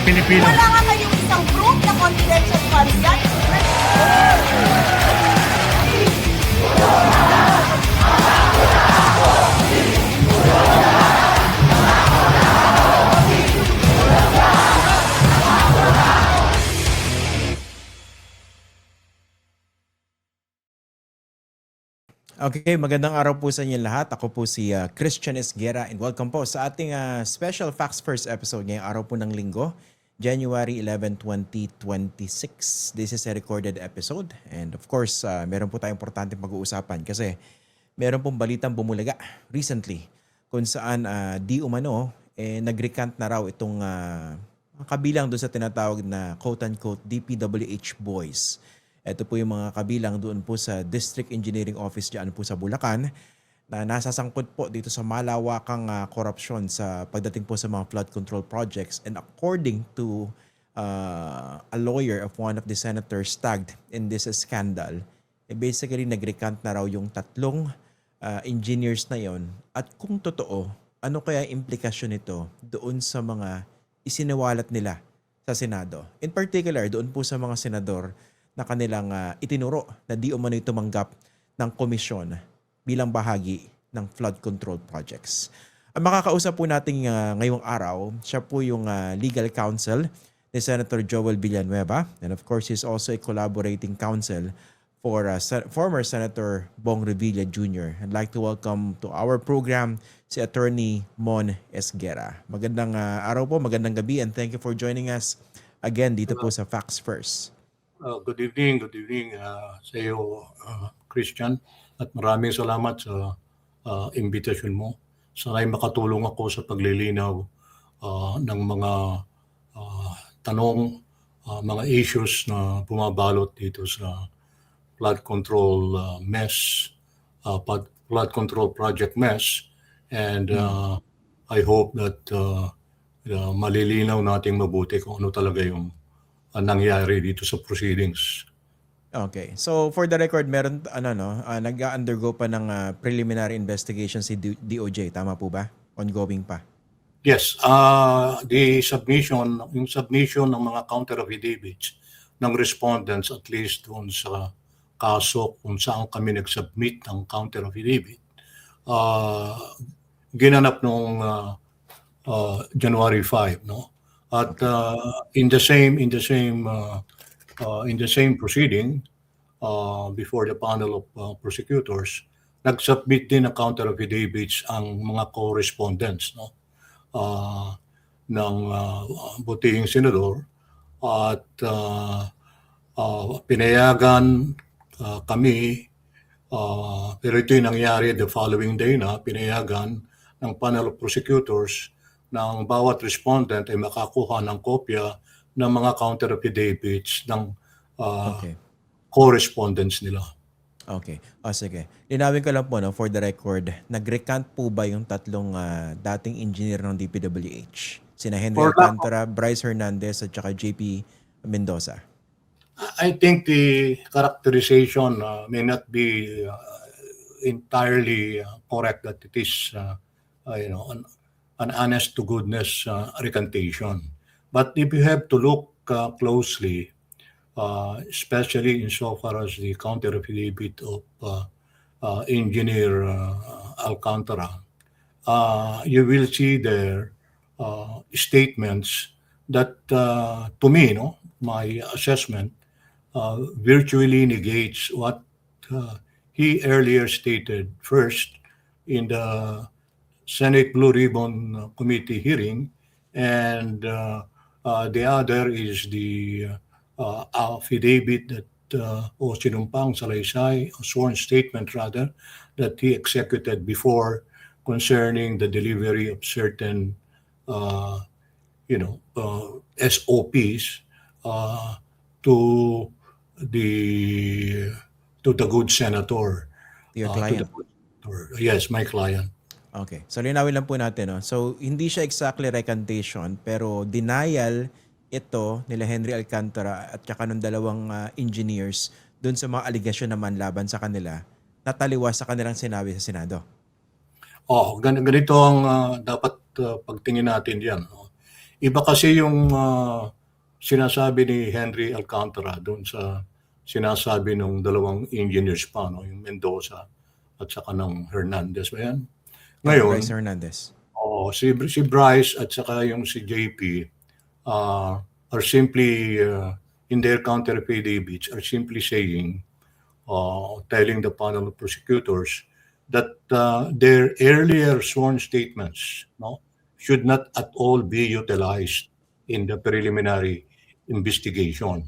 Pilipino. Wala nga kayong isang proof na confidential funds yan. Okay, magandang araw po sa inyo lahat. Ako po si Christian Esguera and welcome po sa ating special Facts First episode ngayong araw po ng linggo, January 11, 2026. This is a recorded episode and of course, meron po tayong importante pag-uusapan kasi meron pong balitang bumulaga recently kung saan di umano nag-recant na raw itong kabilang doon sa tinatawag na quote-unquote DPWH boys. Ito po yung mga kabilang doon po sa District Engineering Office dyan po sa Bulacan na nasasangkot po dito sa malawakang korupsyon sa pagdating po sa mga flood control projects. And according to a lawyer of one of the senators tagged in this scandal, basically nag-recant na raw yung tatlong engineers na yon. At kung totoo, ano kaya implikasyon nito doon sa mga isiniwalat nila sa Senado? In particular, doon po sa mga senador na kanilang itinuro na di umano'y tumanggap ng komisyon bilang bahagi ng flood control projects. Ang makakausap po natin ngayong araw, siya po yung legal counsel ni Senator Joel Villanueva and of course he's also a collaborating counsel for former Senator Bong Revilla Jr. I'd like to welcome to our program si Attorney Mon Esguera. Magandang araw po, magandang gabi and thank you for joining us again dito po sa Facts First. Good evening sa iyo, Christian. At maraming salamat sa invitation mo. Sana'y makatulong ako sa paglilinaw ng mga tanong, mga issues na bumabalot dito sa flood control flood control project mess. And I hope that malilinaw nating mabuti kung ano talaga yung nangyari dito sa proceedings. Okay. So for the record, meron nag-undergo pa ng preliminary investigation si DOJ, tama po ba? Ongoing pa. Yes, yung submission ng mga counter affidavits ng respondents at least doon sa kaso kung saan kami nag-submit ng counter affidavit, ginanap noong January 5, no? At in the same proceeding before the panel of prosecutors, nag-submit din ng counter affidavits ang mga correspondents, no, ng butihing senador at pinayagan kami, pero ito yung nangyari the following day na pinayagan ng panel of prosecutors ng bawat respondent ay makakuha ng kopya ng mga counter affidavits ng correspondence nila. Okay. Sige. Linawin ko lang po, no, for the record, nag-recant po ba yung tatlong dating engineer ng DPWH? Sina Henry Alcantara, Bryce Hernandez at saka JP Mendoza. I think the characterization may not be entirely correct that it is an honest to goodness recantation. But if you have to look closely, especially insofar as the counter affidavit of Engineer Alcantara, you will see there statements that, to me, my assessment, virtually negates what he earlier stated first in the Senate Blue Ribbon Committee hearing, and the other is the affidavit that o sinumpang salaysay, a sworn statement rather, that he executed before concerning the delivery of certain SOPs to the good senator. Your client? Yes, my client. Okay. So linawin lang po natin. No? So hindi siya exactly recantation pero denial ito nila Henry Alcantara at saka ng dalawang engineers dun sa mga aligasyon naman laban sa kanila na taliwas sa kanilang sinabi sa Senado. Ganito ang dapat pagtingin natin diyan. No? Iba kasi yung sinasabi ni Henry Alcantara doon sa sinasabi ng dalawang engineers pa, no? Yung Mendoza at saka ng Hernandez. Ayan. Bryce Ngayon, Hernandez. si Bryce at saka yung si JP are simply, in their counter affidavits, are simply saying, telling the panel of prosecutors that their earlier sworn statements, no, should not at all be utilized in the preliminary investigation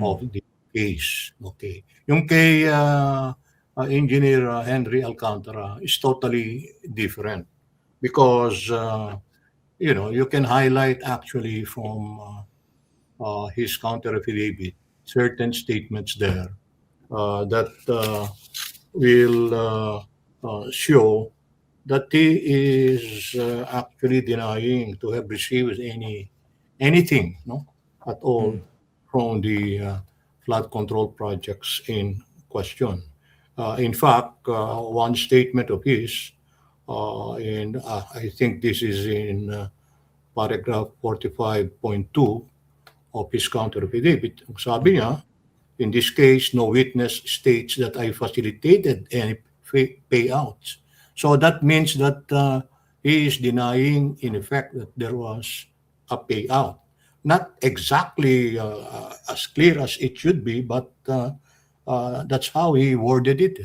of the case. Okay. Yung kay Engineer Henry Alcantara is totally different because you can highlight actually from his counter affidavit certain statements there that will show that he is actually denying to have received anything, no, at all from the flood control projects in question. In fact, one statement of his, and I think this is in paragraph 45.2 of his counter affidavit. Sabi niya, in this case, no witness states that I facilitated any payouts. So that means that he is denying, in effect, that there was a payout. Not exactly as clear as it should be, but that's how he worded it.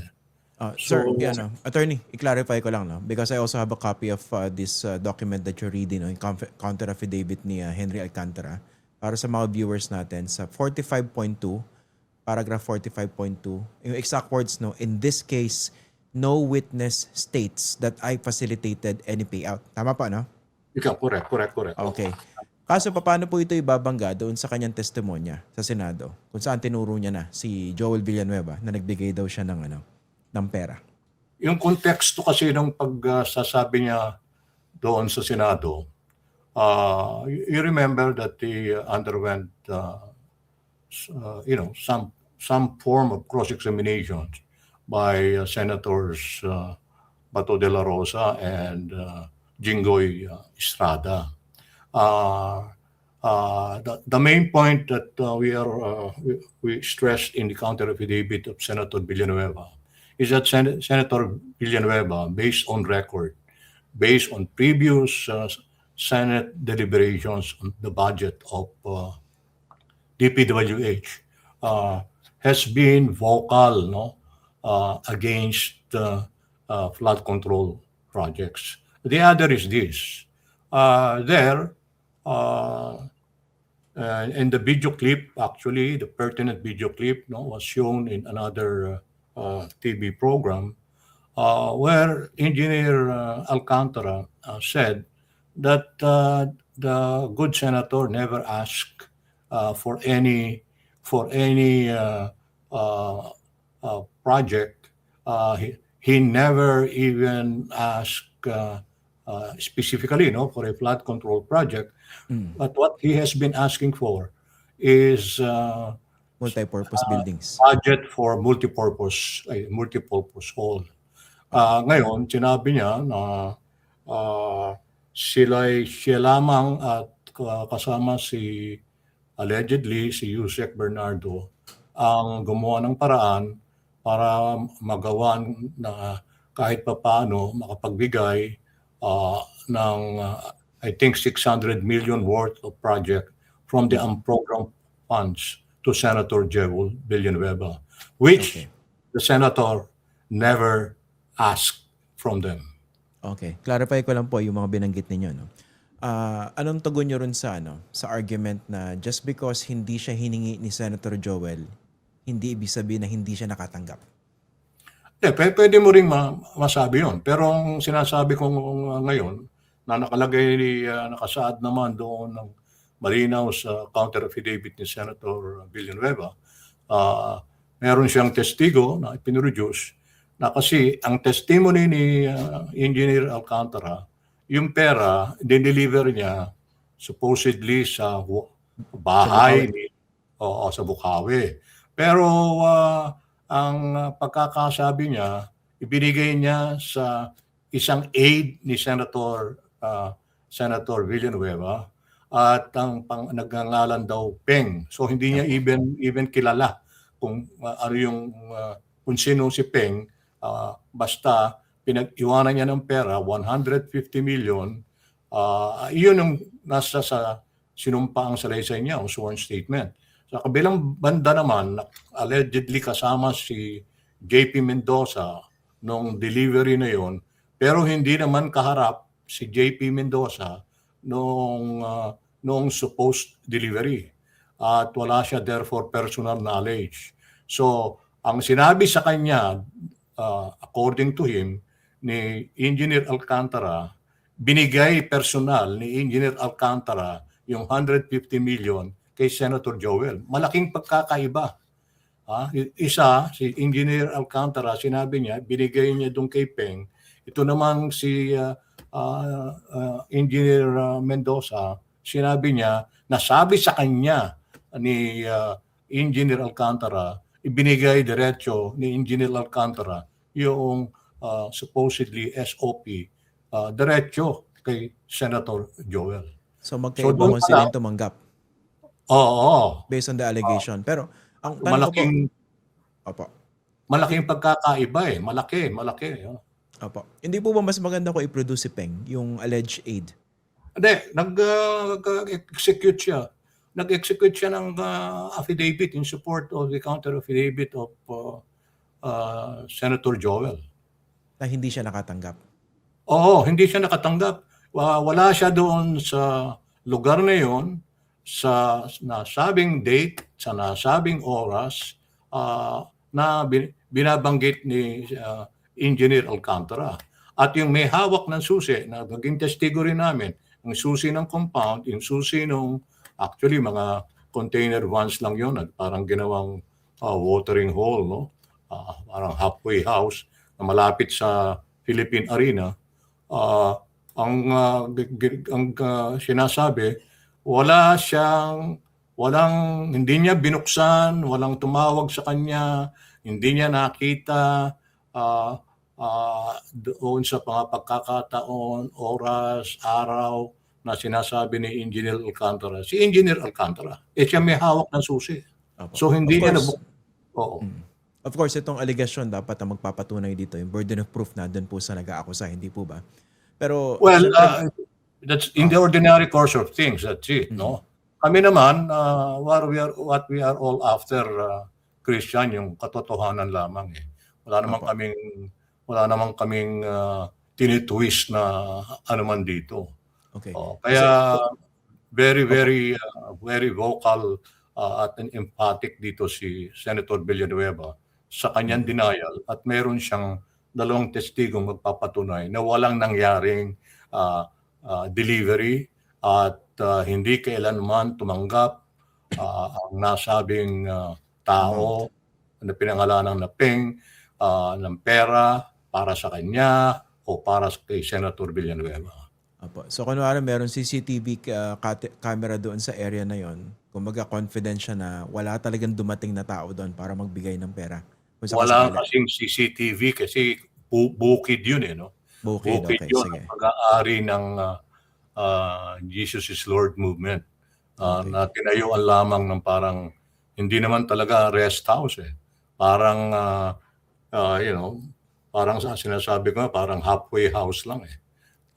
Sir, So, attorney, i-clarify ko lang, no? Because I also have a copy of this document that you're reading, no? Yung counter affidavit ni Henry Alcantara. Para sa mga viewers natin, sa 45.2, paragraph 45.2, yung exact words, no? In this case, no witness states that I facilitated any payout. Tama pa, no? ikaw, correct. Okay. Kaso paano po ito ibabangga doon sa kanyang testimonya sa Senado kung saan tinuro niya na si Joel Villanueva na nagbigay daw siya ng pera? Yung konteksto kasi ng pagsasabi niya doon sa Senado, you remember that he underwent some form of cross-examination by Senators Bato de la Rosa and Jinggoy Estrada. The main point that we stressed in the counter affidavit of Senator Villanueva is that Senator Villanueva, based on record, based on previous Senate deliberations on the budget of DPWH, has been vocal, no, against flood control projects. The other is this. In the video clip, actually, the pertinent video clip, no, was shown in another TV program where Engineer Alcantara said that the good senator never asked for any project. He never even asked specifically, no, for a flood control project. But what he has been asking for is Multi-purpose buildings. budget for multipurpose hall. Ngayon, sinabi niya na siya lamang at kasama allegedly si Yusek Bernardo ang gumawa ng paraan para magawan na kahit papaano makapagbigay ng I think 600 million worth of project from the unprogrammed funds to Senator Joel Villanueva, which the senator never asked from them. Okay. Clarify ko lang po yung mga binanggit ninyo, no? Anong tugon nyo rin sa argument na just because hindi siya hiningi ni Senator Joel, hindi ibig sabihin na hindi siya nakatanggap? Pwede mo ring masabi yun. Pero ang sinasabi ko ngayon, na nakalagay, nakasaad naman doon ng malinaw sa counter affidavit ni Senator Villanueva, meron siyang testigo na ipinroduce na kasi ang testimony ni Engineer Alcantara, yung pera, dineliver niya supposedly sa bahay sa Bukawi. Pero ang pagkakasabi niya, ibinigay niya sa isang aide ni Senator Villanueva at ang nagngangalan daw Peng. So hindi niya even kilala kung ano yung kung sino si Peng. Basta pinag-iwanan niya ng pera, 150 million. Iyon ang nasa sa sinumpaang salaysay niya, ang sworn statement. Sa kabilang banda naman, allegedly kasama si JP Mendoza nung delivery na yon, pero hindi naman kaharap si JP Mendoza nung supposed delivery. At wala siya therefore personal knowledge. So, ang sinabi sa kanya, according to him, ni Engineer Alcantara, binigay personal ni Engineer Alcantara yung 150 million kay Senator Joel. Malaking pagkakaiba. Isa, si Engineer Alcantara, sinabi niya, binigay niya doon kay Peng. Ito namang si Engineer Mendoza, sinabi niya, nasabi sa kanya ni Engineer Alcantara, ibinigay diretso ni Engineer Alcantara yung supposedly SOP diretso kay Senator Joel. So magkaiba kung sila yung tumanggap Oo. based on the allegation. Pero ang tanong ko po, malaking pagkakaiba eh. Malaki. Opo. Hindi po ba mas maganda ko i-produce si Peng, yung alleged aid? Hindi, nag-execute siya. Nag-execute siya ng affidavit in support of the counter affidavit of Senator Joel. Na hindi siya nakatanggap? Oo, hindi siya nakatanggap. Wala siya doon sa lugar na yon, sa nasabing date, sa nasabing oras na binabanggit ni Engineer Alcantara. At yung may hawak ng susi, na naging testigo rin namin, yung susi ng compound, yung susi ng actually mga container vans lang yon, parang ginawang watering hole, no? Parang halfway house na malapit sa Philippine Arena. Ang sinasabi, hindi niya binuksan, walang tumawag sa kanya, hindi niya nakita doon sa mga pagkakataon, oras, araw na sinasabi ni Engineer Alcantara. Si Engineer Alcantara, siya may hawak ng susi. Opo. So hindi niya Oo. Of course, itong allegation dapat ang magpapatunay dito. Yung burden of proof na doon po sa nag-aakusa, hindi po ba? Pero that's in the ordinary course of things. That's it, no? Kami naman, what we are all after, Christian, yung katotohanan lamang eh. Wala namang kaming tinitwist na anuman dito. Okay. Kaya very vocal at emphatic dito si Senator Villanueva sa kanyang denial, at meron siyang 2 testigong magpapatunay na walang nangyaring delivery at hindi kailanman tumanggap ang nasabing tao na pinangalanan na Peng ng pera para sa kanya o para kay Senator Villanueva. Opo. So kunwari meron CCTV camera doon sa area na yon, kumbaga confident siya na wala talagang dumating na tao doon para magbigay ng pera. Wala kasing CCTV kasi bukid yun eh, no? Bukid, okay, yun, sige. pag-aari ng Jesus is Lord movement. Okay. Na tinayuan lamang ng parang, hindi naman talaga rest house eh. Parang, parang sinasabi ko, parang halfway house lang eh.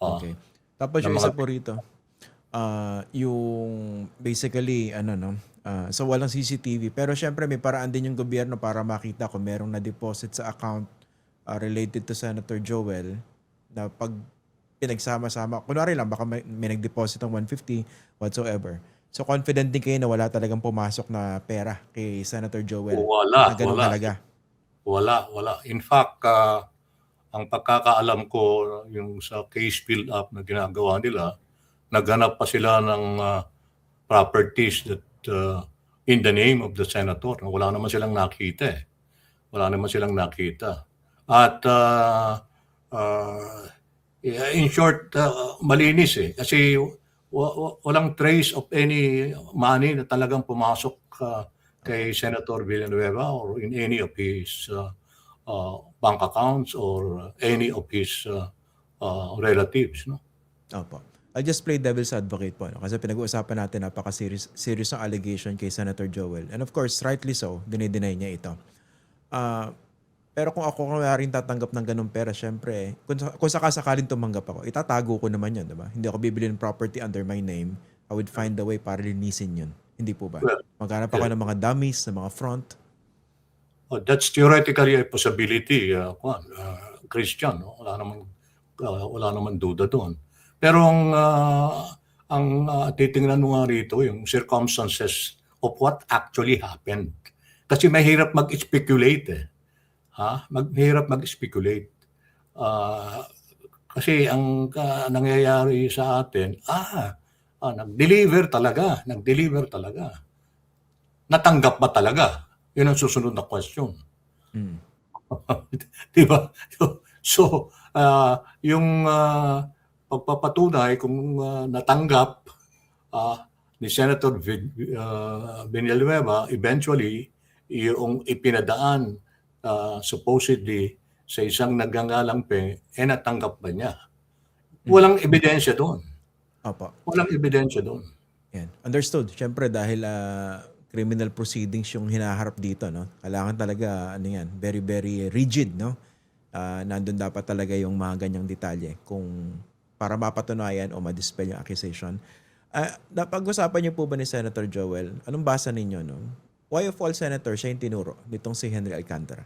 Okay. Tapos yung isa po rito, yung basically, so walang CCTV. Pero syempre may paraan din yung gobyerno para makita kung merong na-deposit sa account related to Senator Joel na pag pinagsama-sama, kunwari lang, baka may nag-deposit ng 150 whatsoever. So confident din kayo na wala talagang pumasok na pera kay Senator Joel? Wala. Na ganun halaga? Wala. In fact, ang pagkakaalam ko, yung sa case build-up na ginagawa nila, naghanap pa sila ng properties that in the name of the senator. Wala naman silang nakita. At in short, malinis eh. Kasi walang trace of any money na talagang pumasok kay Senator Villanueva or in any of his bank accounts or any of his relatives, no? Opo. I'll just play devil's advocate po. No? Kasi pinag-uusapan natin serious ang allegation kay Senator Joel. And of course, rightly so, dinideny niya ito. Pero kung ako rin tatanggap ng ganung pera, syempre, kung sakasakaling tumanggap ako, itatago ko naman yun, diba? Hindi ako bibili ng property under my name. I would find a way para linisin yun. Hindi po ba? Well, Maghanap ako ng mga dummies, ng mga front. That's theoretically a possibility, Christian. No? Wala naman duda doon. Pero ang titingnan mo nga rito, yung circumstances of what actually happened. Kasi mahirap mag-speculate eh. Mahirap mag-speculate. Kasi ang nangyayari sa atin, nag-deliver talaga. Natanggap ba talaga? Yun ang susunod na question. Diba? So, yung pagpapatunay kung natanggap ni Senator Villanueva, eventually, yung ipinadaan supposedly sa isang nagngangalang Peng, natanggap ba niya? Walang ebidensya doon. Opo. Walang ebidensya doon. Yan. Understood. Siyempre dahil criminal proceedings yung hinaharap dito, no? Kailangan talaga very very rigid, no? Nandun dapat talaga yung mga ganyang detalye kung para mapatunayan o ma-dispel yung accusation. Napag-usapan niyo po ba ni Senator Joel? Anong basa ninyo, no? Why of all senators siya yung tinuro nitong si Henry Alcantara?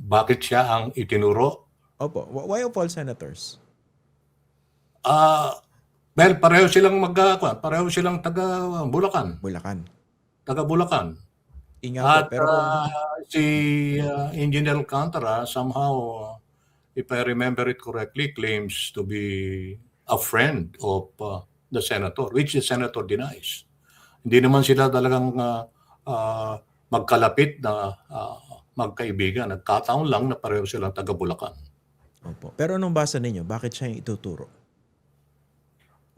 Bakit siya ang itinuro? Opo. Why of all senators? Well, pareho silang taga Bulacan. Taga Bulacan. Ingat po, pero Si Engineer Alcantara somehow, if I remember it correctly, claims to be a friend of the senator, which the senator denies. Hindi naman sila talagang magkalapit na magkaibigan. Nagkataon lang na pareho silang taga Bulacan. Opo. Pero anong basa ninyo? Bakit siya yung ituturo?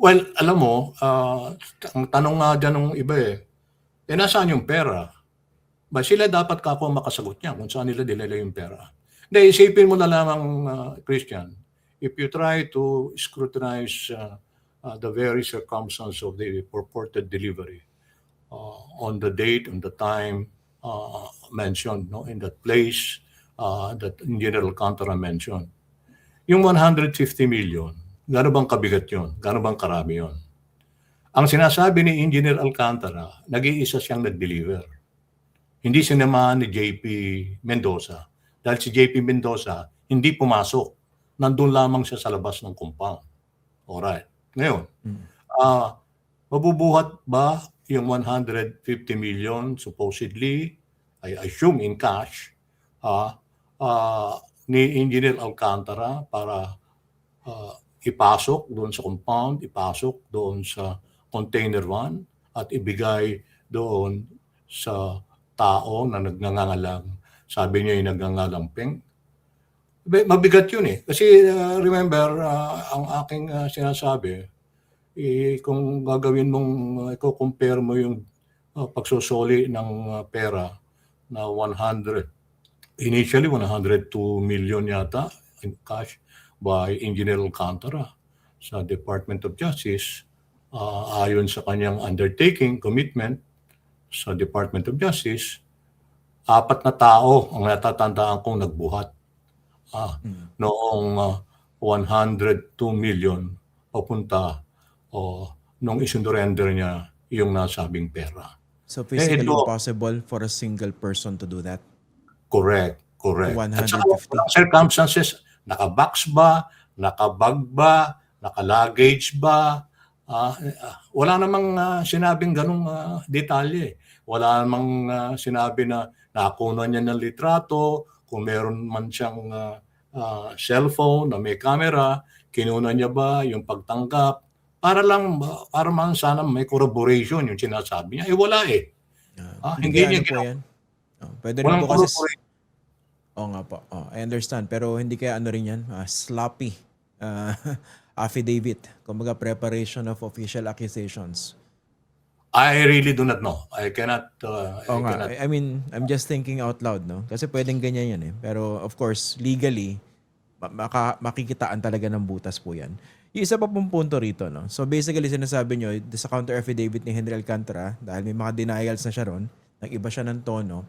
Well, alam mo, ang tanong nga dyan ng iba nasaan yung pera? Ba sila dapat kako makasagot niya kung saan nila dinala yung pera. Hindi, isipin mo na lamang, Christian, if you try to scrutinize the very circumstance of the purported delivery on the date, on the time mentioned, no, in that place that Engineer Alcantara mentioned, yung 150 million, gaano bang kabigat yun? Gaano bang karami yun? Ang sinasabi ni Engineer Alcantara, nag-iisa siyang nag-deliver. Hindi sinamahan ni JP Mendoza. Dahil si JP Mendoza, hindi pumasok. Nandun lamang siya sa labas ng compound. Alright. Ngayon, mabubuhat ba yung 150 million supposedly, I assume in cash, ni Engineer Alcantara para ipasok doon sa compound, ipasok doon sa container 1 at ibigay doon sa tao na nagngangalang, sabi niya yung nagngangalang Peng. Mabigat yun Kasi remember, ang aking sinasabi, kung gagawin mong, i-compare mo yung pagsusoli ng pera na 102 million yata in cash by Engineer Alcantara sa Department of Justice, ayon sa kanyang undertaking, commitment sa Department of Justice, 4 na tao ang natatandaan kong nagbuhat noong 102 million papunta nung isinurrender niya yung nasabing pera. So physically impossible for a single person to do that? Correct. 150. At saka walang circumstances, naka-box ba, naka-bag ba, naka-luggage ba, wala namang sinabing ganung detalye. Wala namang sinabi na nakuha niya ng litrato, kung meron man siyang cellphone na may camera, kinuna niya ba yung pagtanggap, para man sana may corroboration yung sinasabi niya. Wala hindi niya po yan. Pwede rin po kasi... Oo nga po. I understand. Pero hindi kaya rin yan? Sloppy affidavit. Kumbaga preparation of official accusations. I really do not know. I cannot... I mean, I'm just thinking out loud, no? Kasi pwedeng ganyan yan Pero of course, legally, makikitaan talaga ng butas po yan. Yung isa pa pong punto rito, no? So basically, sinasabi nyo, sa counter affidavit ni Henry Alcantara, dahil may mga denials na siya ron, nag-iba siya ng tono.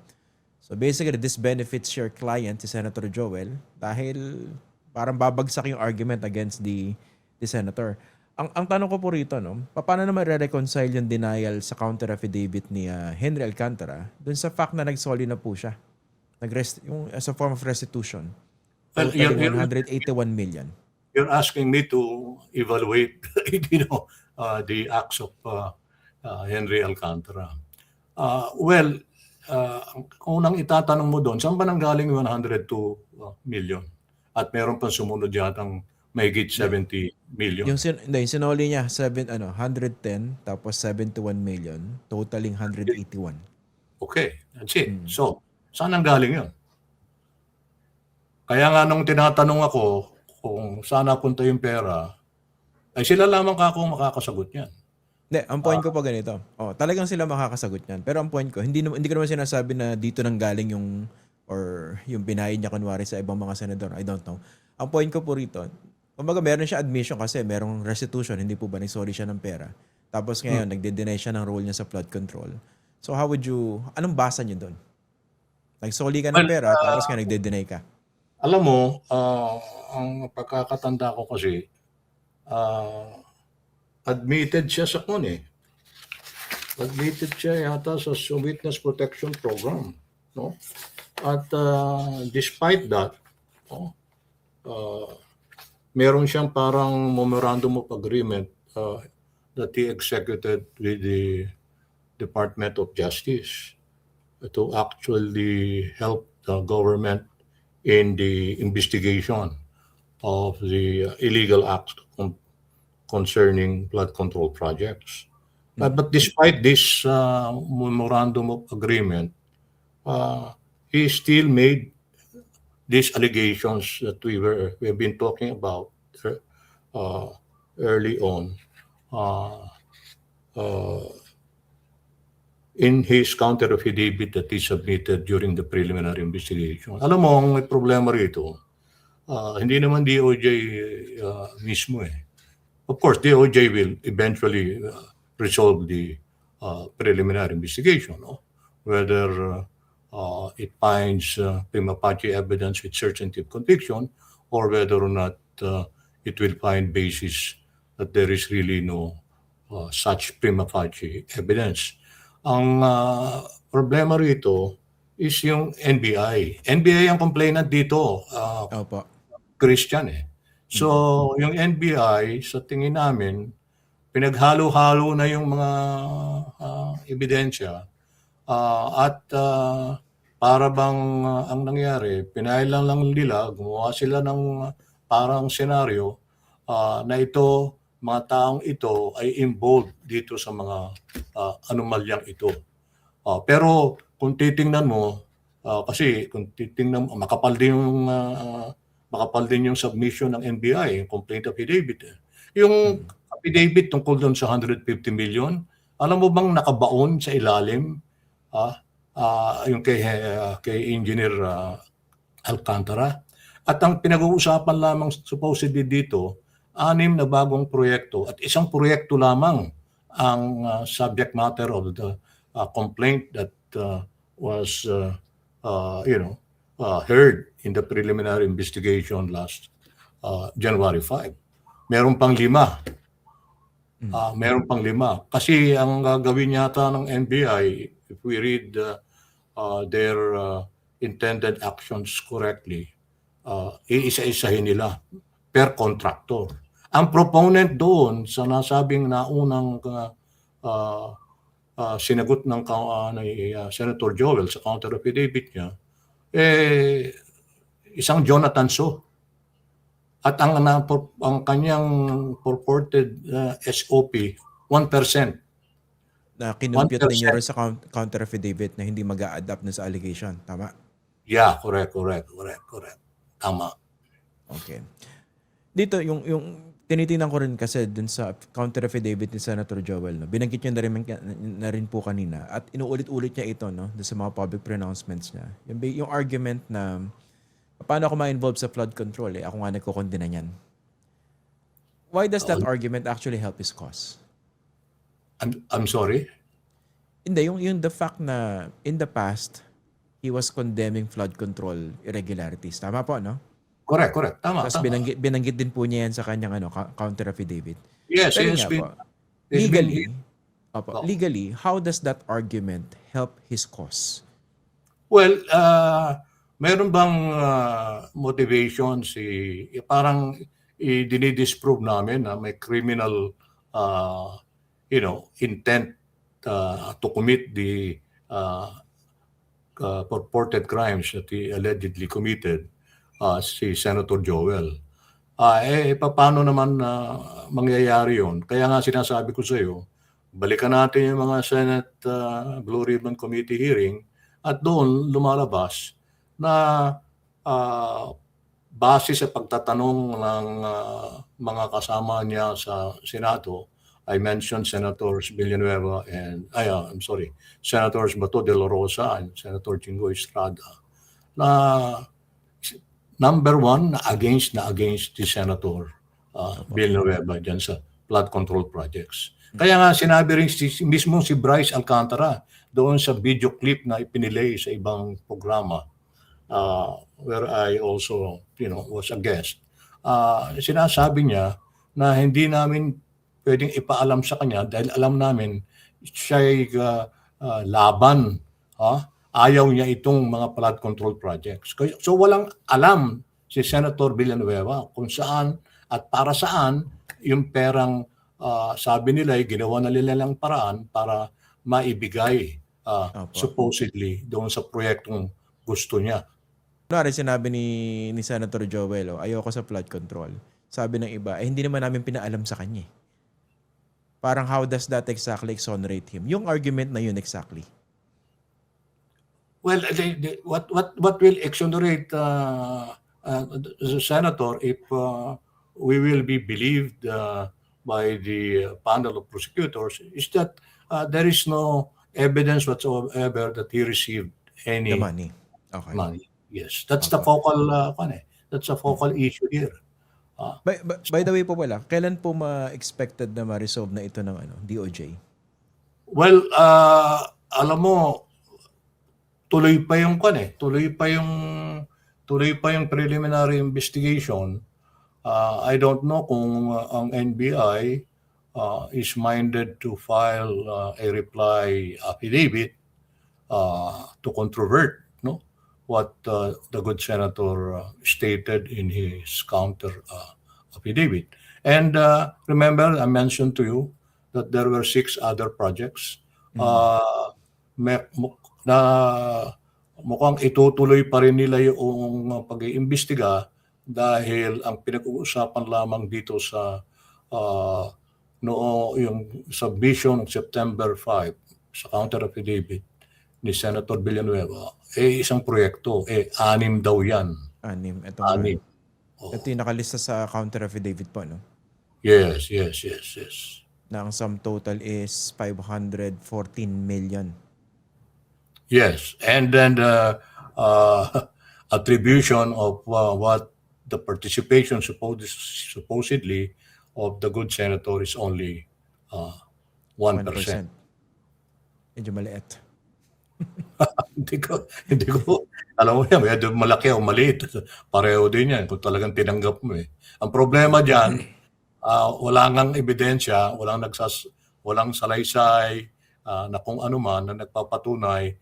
So basically, this benefits your client, si Senator Joel, dahil parang babagsak yung argument against the senator. Ang tanong ko po rito, no, paano naman re-reconcile yung denial sa counter affidavit ni Henry Alcantara dun sa fact na nagsoli na po siya? Yung as a form of restitution. Well, Totaling 181 million. you're asking me to evaluate, the acts of Henry Alcantara. Ang unang itatanong mo doon, saan ba nanggaling yung 102 million? At meron pang sumunod yatang mahigit 70 million. Yung sinoli niya 110 tapos 71 million, totaling 181. Okay, that's it. So, saan nanggaling yun? Kaya nga nung tinatanong ako kung saan napunta yung pera, ay sila lamang ako makakasagot niyan. Hindi, ang point ko pa ganito. Talagang sila makakasagot niyan. Pero ang point ko, hindi ko naman sinasabi na dito nang galing yung or yung binayad niya kunwari sa ibang mga senador. I don't know. Ang point ko po rito, kumbaga meron siya admission kasi merong restitution, hindi po ba nag-sorry siya ng pera. Tapos ngayon, nagde-deny siya ng role niya sa flood control. So how would you, anong basa niyo doon? Nag-sorry ka ng pera, tapos nga nagde-deny ka. Alam mo, ang pagkakatanda ko kasi, admitted siya sa Admitted siya yata sa Witness Protection Program. No? At despite that, meron siyang parang memorandum of agreement that he executed with the Department of Justice to actually help the government in the investigation of the illegal acts concerning flood control projects. But despite this memorandum of agreement, he still made these allegations that we've been talking about early on in his counter affidavit that he submitted during the preliminary investigation. Alam mo, ang may problema rito, hindi naman DOJ mismo eh. Of course, DOJ will eventually resolve the preliminary investigation, no? Whether it finds prima facie evidence with certainty of conviction or whether or not it will find basis that there is really no such prima facie evidence. Ang problema rito is yung NBI. NBI ang complainant dito, Opo. Christian eh. So, yung NBI, sa tingin namin, pinaghalo-halo na yung mga ebidensya at para bang ang nangyari, pinailan lang nila, gumawa sila ng parang senaryo na ito, mga taong ito ay involved dito sa mga anomalyang ito. Pero kung titingnan mo, kasi kung titingnan mo, makapal din yung submission ng NBI, yung complaint affidavit. Yung affidavit tungkol doon sa 150 million, alam mo bang nakabaon sa ilalim yung kay Engineer Alcantara? At ang pinag-uusapan lamang supposedly dito, 6 na bagong proyekto at isang proyekto lamang ang subject matter of the complaint that was heard in the preliminary investigation last January 5. Meron pang 5. Meron pang 5. Kasi ang gagawin yata ng NBI, if we read their intended actions correctly, iisa-isahin nila per contractor. Ang proponent doon sa nasabing naunang sinagot ng Senator Joel sa counter affidavit niya, isang Jonathan So. At ang kanyang purported SOP, 1%. Na kinumpit 1%. ninyo rin sa counter affidavit na hindi mag-a-adapt na sa allegation. Tama? Yeah, correct. Tama. Okay. Dito, yung tinitingnan ko rin kasi dun sa counter affidavit ni Senator Joel, no? Binanggit niya na rin po kanina at inuulit-ulit niya ito, no, dun sa mga public pronouncements niya. Yung argument na paano ako ma-involve sa flood control, ako nga nagkukondena niyan. Why does that argument actually help his cause? I'm sorry? Hindi, yung the fact na in the past, he was condemning flood control irregularities. Tama po, no? Correct. Tama, Tapos tama. binanggit din po niya yan sa kanyang counter affidavit. Yes, Pero nga po, it's been, legally, how does that argument help his cause? well, meron bang motivation parang dinidisprove namin na may criminal, intent to commit the purported crimes that he allegedly committed, si Senator Joel. Paano naman mangyayari yun? Kaya nga sinasabi ko sa iyo, balikan natin yung mga Senate Blue Ribbon Committee hearing at doon lumalabas na base sa pagtatanong ng mga kasama niya sa Senado, I mentioned Senators Villanueva and, Senators Bato de la Rosa and Senator Chingo Estrada, na number one, na against the Senator Villanueva dyan sa flood control projects. Kaya nga sinabi rin mismo si Bryce Alcantara doon sa video clip na ipinilay sa ibang programa, where I also, was a guest. Sinasabi niya na hindi namin pwedeng ipaalam sa kanya dahil alam namin siya'y laban. Ayaw niya itong mga flood control projects. So walang alam si Senator Villanueva kung saan at para saan yung perang sabi nila ay ginawa na nila lang paraan para maibigay supposedly doon sa proyektong gusto niya. Kunwari sinabi ni Senator Joel, ayoko sa flood control. Sabi ng iba, hindi naman namin pinaalam sa kanya. Parang how does that exactly exonerate him? Yung argument na yun exactly. Well, what will exonerate the senator if we will be believed by the panel of prosecutors is that there is no evidence whatsoever that he received any The money. Okay. money. Yes, that's the focal that's the focal issue here. By the way po pala, kailan po ma-expected na ma-resolve na ito ng DOJ? Well, alam mo, tuloy pa yung preliminary investigation. I don't know kung ang NBI is minded to file a reply affidavit to controvert what the good senator stated in his counter affidavit. And remember, I mentioned to you that there were 6 other projects na mukhang itutuloy pa rin nila yung pag-iimbestiga dahil ang pinag-uusapan lamang dito sa yung submission ng September 5 sa counter affidavit ni Senator Villanueva, isang proyekto, 6 daw yan. 6. Ito 6. Ito yung nakalista sa counter affidavit po, no? Yes. Na ang sum total is 514 million. Yes, and then the attribution of what the participation supposedly of the good senator is only 1%. 1%. Medyo maliit. Hindi ko, alam mo yan, medyo malaki o maliit. Pareho din yan kung talagang tinanggap mo eh. Ang problema dyan, wala ngang ebidensya, walang salaysay na kung ano man na nagpapatunay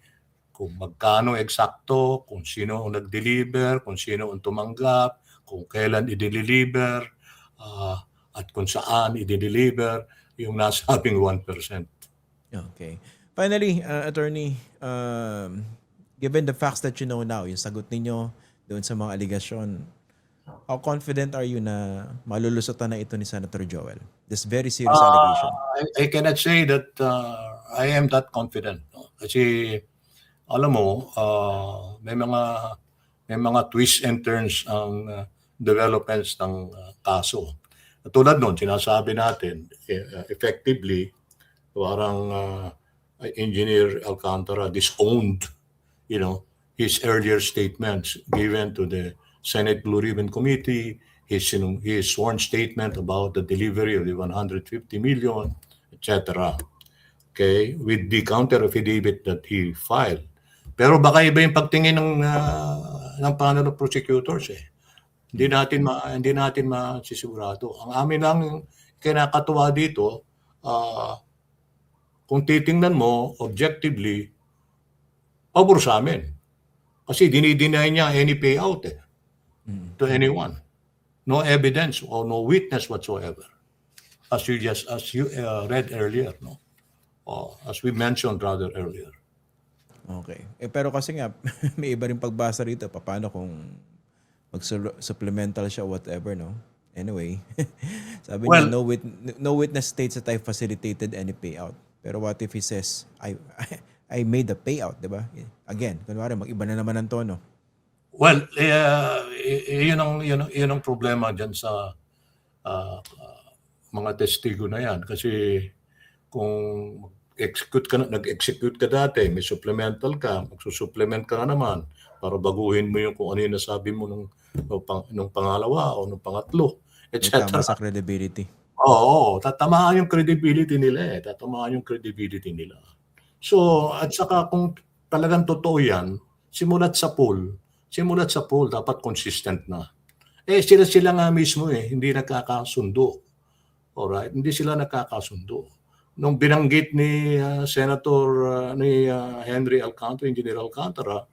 kung magkano eksakto, kung sino ang nag-deliver, kung sino ang tumanggap, kung kailan i-deliver, at kung saan i-deliver yung nasabing 1%. Okay. Finally, Attorney, given the facts that you know now, yung sagot ninyo doon sa mga allegation, how confident are you na malulusutan na ito ni Senator Joel? This very serious allegation. I cannot say that I am that confident. No? Kasi alam mo, may mga twists and turns ang developments ng kaso. Tulad nun, sinasabi natin, effectively, parang Engineer Alcantara disowned, his earlier statements given to the Senate Blue Ribbon Committee. his sworn statement about the delivery of the 150 million, etc. Okay, with the counter affidavit that he filed. Pero baka iba yung pagtingin ng panel of prosecutors eh. Hindi natin masisigurado. Ang amin lang kinakatuwa dito, kung titingnan mo objectively, pabor sa amin. Kasi dinideny niya any payout to anyone. No evidence or no witness whatsoever. As you read earlier, no? As we mentioned rather earlier. Okay. Pero kasi nga, may iba rin pagbasa rito. Paano kung mag-supplemental siya, whatever, no? Anyway, sabi niya, no witness states that I facilitated any payout. Pero what if he says, I made the payout, di ba? Again, kunwari, mag-iba na naman ang tono. Well, yun ang problema dyan sa mga testigo na yan. Kasi kung nag-execute ka dati, may supplemental ka, magsusupplement ka na naman para baguhin mo yung kung ano yung nasabi mo nung pangalawa o nung pangatlo, etc. Tama sa credibility. Oo, tatamaan yung credibility nila So, at saka kung talagang totoo yan, simulat sa poll dapat consistent na. Sila nga mismo hindi nagkakasundo. Alright, hindi sila nagkakasundo. Nung binanggit ni Henry Alcantara, Engineer Alcantara,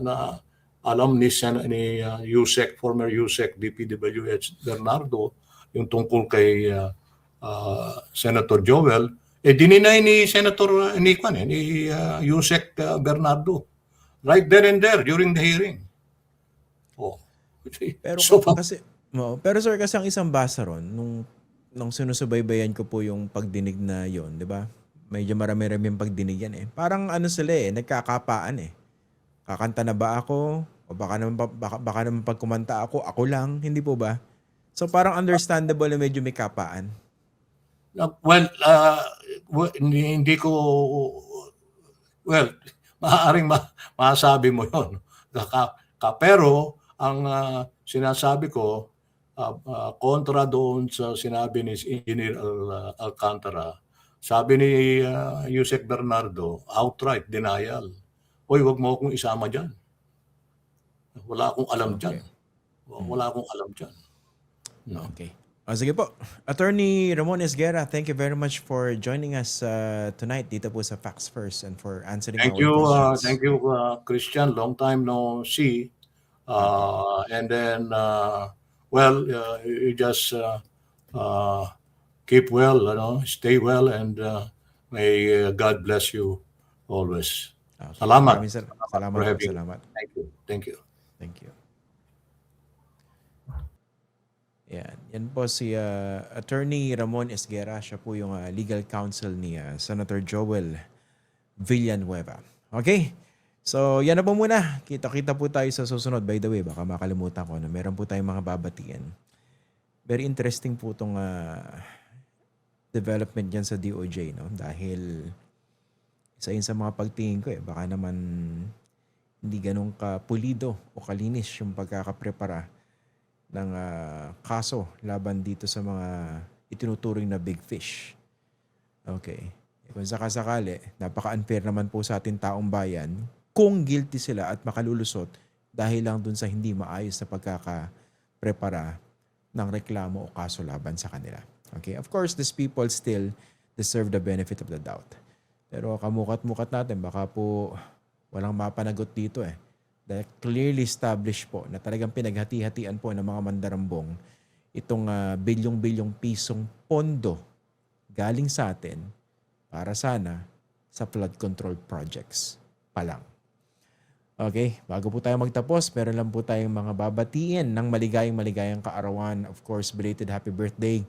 na alam ni former USEC DPWH Bernardo, yung tungkol kay Senator Joel, dininay ni Senator ni USEC Bernardo. Right there and there during the hearing. Pero pero sir, kasi ang isang basa ron, nung sinusubaybayan ko po yung pagdinig na yon, di ba? Medyo marami-rami yung pagdinig yan eh. Parang sila nagkakapaan eh. Kakanta na ba ako? O baka naman pag kumanta ako lang, hindi po ba? So parang understandable na medyo may kapaan. Well, hindi ko, maaaring masabi mo yun. Pero ang sinasabi ko, kontra doon sa sinabi ni Engineer Alcantara, sabi ni Yusek Bernardo, outright denial. Hoy, wag mo akong isama dyan. Wala akong alam dyan. Wala akong alam dyan. No. Okay. Sige po. Attorney Ramon Esguerra, thank you very much for joining us tonight dito po sa Facts First and for answering our questions. Thank you, Christian. Long time no see. And then, you just keep well, stay well, and may God bless you always. Salamat. Salamat. Thank you. Yan po si Attorney Ramon Esguerra. Siya po yung legal counsel ni Senator Joel Villanueva. Okay? So, yan na po muna. Kita-kita po tayo sa susunod. By the way, baka makalimutan ko na meron po tayong mga babatian. Very interesting po itong development dyan sa DOJ, no? Dahil isa yun sa mga pagtingin ko baka naman hindi ganun kapulido o kalinis yung pagkakaprepara ng kaso laban dito sa mga itinuturing na big fish. Okay. Kung sakasakali, napaka-unfair naman po sa ating taong bayan kung guilty sila at makalulusot dahil lang dun sa hindi maayos na pagkakaprepara ng reklamo o kaso laban sa kanila. Okay? Of course, these people still deserve the benefit of the doubt. Pero kamukat-mukat natin, baka po walang mapanagot dito Dahil clearly established po na talagang pinaghati-hatian po ng mga mandarambong itong bilyong-bilyong pisong pondo galing sa atin para sana sa flood control projects pa lang. Okay, bago po tayo magtapos, meron lang po tayong mga babatiin ng maligayang kaarawan. Of course, belated happy birthday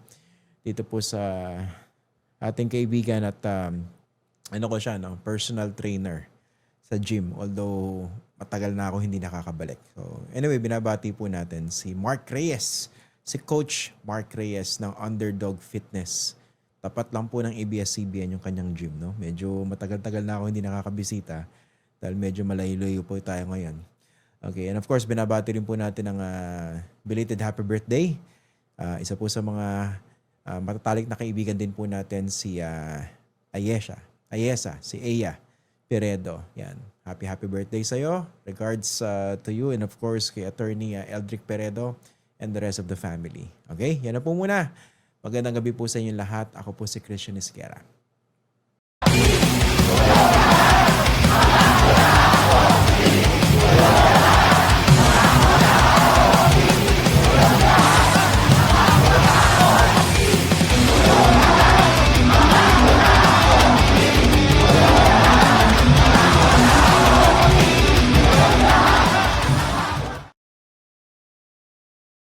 dito po sa ating kaibigan at personal trainer sa gym. Although matagal na ako hindi nakakabalik. So anyway, binabati po natin si Mark Reyes, si Coach Mark Reyes ng Underdog Fitness. Tapat lang po ng ABS-CBN yung kanyang gym, no? Medyo matagal-tagal na ako hindi nakakabisita dahil medyo malayo-layo po tayo ngayon. Okay, and of course, binabati rin po natin ang belated happy birthday. Isa po sa mga matatalik na kaibigan din po natin si Ayesa, si Aya Peredo. Yan. Happy birthday sa'yo. Regards to you and of course kay Attorney Eldrick Peredo and the rest of the family. Okay? Yan na po muna. Magandang gabi po sa inyo lahat. Ako po si Christian Esguerra.